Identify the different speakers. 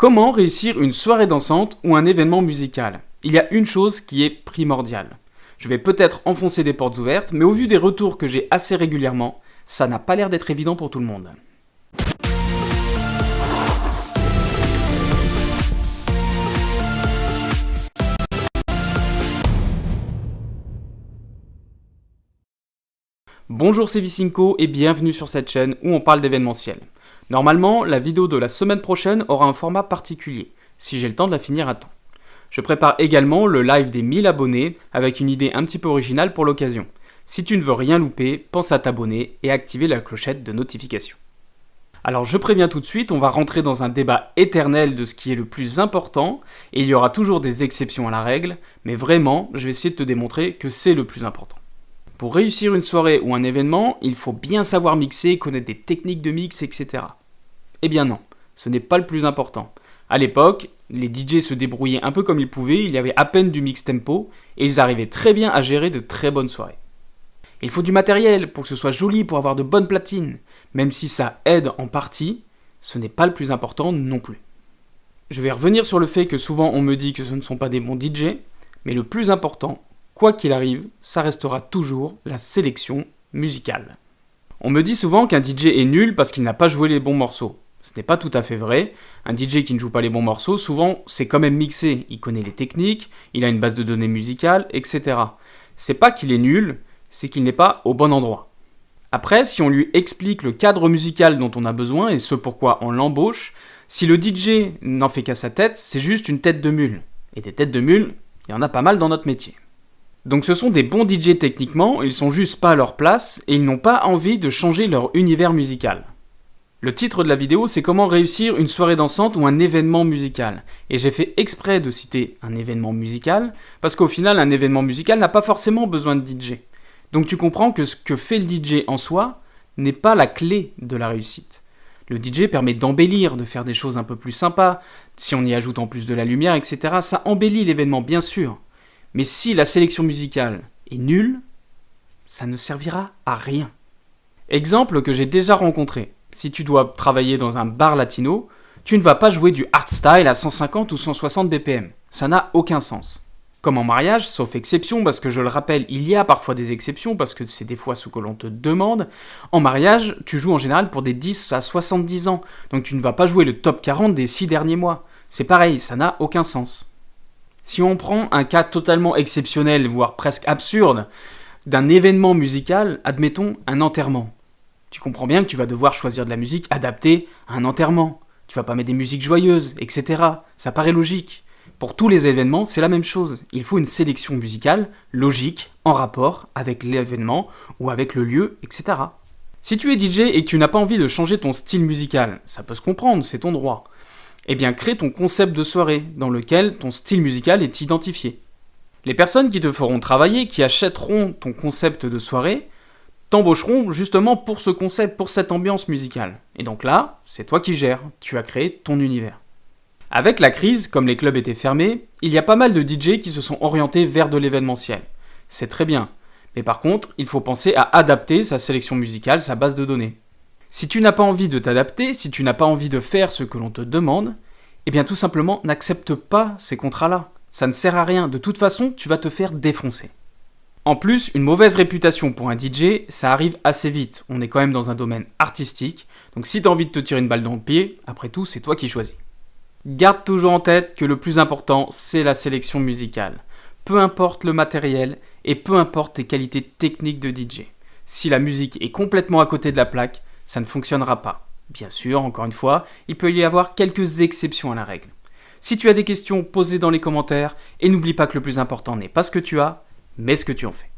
Speaker 1: Comment réussir une soirée dansante ou un événement musical? Il y a une chose qui est primordiale. Je vais peut-être enfoncer des portes ouvertes, mais au vu des retours que j'ai assez régulièrement, ça n'a pas l'air d'être évident pour tout le monde. Bonjour, c'est Vicinco et bienvenue sur cette chaîne où on parle d'événementiel. Normalement, la vidéo de la semaine prochaine aura un format particulier, si j'ai le temps de la finir à temps. Je prépare également le live des 1000 abonnés avec une idée un petit peu originale pour l'occasion. Si tu ne veux rien louper, pense à t'abonner et activer la clochette de notification. Alors je préviens tout de suite, on va rentrer dans un débat éternel de ce qui est le plus important et il y aura toujours des exceptions à la règle, mais vraiment, je vais essayer de te démontrer que c'est le plus important. Pour réussir une soirée ou un événement, il faut bien savoir mixer, connaître des techniques de mix, etc. Eh bien non, ce n'est pas le plus important. À l'époque, les DJ se débrouillaient un peu comme ils pouvaient, il y avait à peine du mix tempo, et ils arrivaient très bien à gérer de très bonnes soirées. Il faut du matériel pour que ce soit joli, pour avoir de bonnes platines. Même si ça aide en partie, ce n'est pas le plus important non plus. Je vais revenir sur le fait que souvent on me dit que ce ne sont pas des bons DJ, mais le plus important, quoi qu'il arrive, ça restera toujours la sélection musicale. On me dit souvent qu'un DJ est nul parce qu'il n'a pas joué les bons morceaux. Ce n'est pas tout à fait vrai. Un DJ qui ne joue pas les bons morceaux, souvent, c'est quand même mixé. Il connaît les techniques, il a une base de données musicale, etc. C'est pas qu'il est nul, c'est qu'il n'est pas au bon endroit. Après, si on lui explique le cadre musical dont on a besoin et ce pourquoi on l'embauche, si le DJ n'en fait qu'à sa tête, c'est juste une tête de mule. Et des têtes de mule, il y en a pas mal dans notre métier. Donc ce sont des bons DJ techniquement, ils sont juste pas à leur place et ils n'ont pas envie de changer leur univers musical. Le titre de la vidéo, c'est comment réussir une soirée dansante ou un événement musical. Et j'ai fait exprès de citer un événement musical, parce qu'au final, un événement musical n'a pas forcément besoin de DJ. Donc tu comprends que ce que fait le DJ en soi n'est pas la clé de la réussite. Le DJ permet d'embellir, de faire des choses un peu plus sympas, si on y ajoute en plus de la lumière, etc. Ça embellit l'événement, bien sûr. Mais si la sélection musicale est nulle, ça ne servira à rien. Exemple que j'ai déjà rencontré. Si tu dois travailler dans un bar latino, tu ne vas pas jouer du hardstyle à 150 ou 160 BPM. Ça n'a aucun sens. Comme en mariage, sauf exception, parce que je le rappelle, il y a parfois des exceptions, parce que c'est des fois ce que l'on te demande. En mariage, tu joues en général pour des 10 à 70 ans, donc tu ne vas pas jouer le top 40 des 6 derniers mois. C'est pareil, ça n'a aucun sens. Si on prend un cas totalement exceptionnel, voire presque absurde, d'un événement musical, admettons un enterrement. Tu comprends bien que tu vas devoir choisir de la musique adaptée à un enterrement. Tu vas pas mettre des musiques joyeuses, etc. Ça paraît logique. Pour tous les événements, c'est la même chose. Il faut une sélection musicale logique, en rapport avec l'événement ou avec le lieu, etc. Si tu es DJ et que tu n'as pas envie de changer ton style musical, ça peut se comprendre, c'est ton droit. Eh bien, crée ton concept de soirée, dans lequel ton style musical est identifié. Les personnes qui te feront travailler, qui achèteront ton concept de soirée, t'embaucheront justement pour ce concept, pour cette ambiance musicale. Et donc là, c'est toi qui gères, tu as créé ton univers. Avec la crise, comme les clubs étaient fermés, il y a pas mal de DJ qui se sont orientés vers de l'événementiel. C'est très bien. Mais par contre, il faut penser à adapter sa sélection musicale, sa base de données. Si tu n'as pas envie de t'adapter, si tu n'as pas envie de faire ce que l'on te demande, eh bien tout simplement n'accepte pas ces contrats-là. Ça ne sert à rien, de toute façon tu vas te faire défoncer. En plus, une mauvaise réputation pour un DJ, ça arrive assez vite. On est quand même dans un domaine artistique, donc si tu as envie de te tirer une balle dans le pied, après tout c'est toi qui choisis. Garde toujours en tête que le plus important c'est la sélection musicale. Peu importe le matériel et peu importe tes qualités techniques de DJ. Si la musique est complètement à côté de la plaque, ça ne fonctionnera pas. Bien sûr, encore une fois, il peut y avoir quelques exceptions à la règle. Si tu as des questions, pose-les dans les commentaires et n'oublie pas que le plus important n'est pas ce que tu as, mais ce que tu en fais.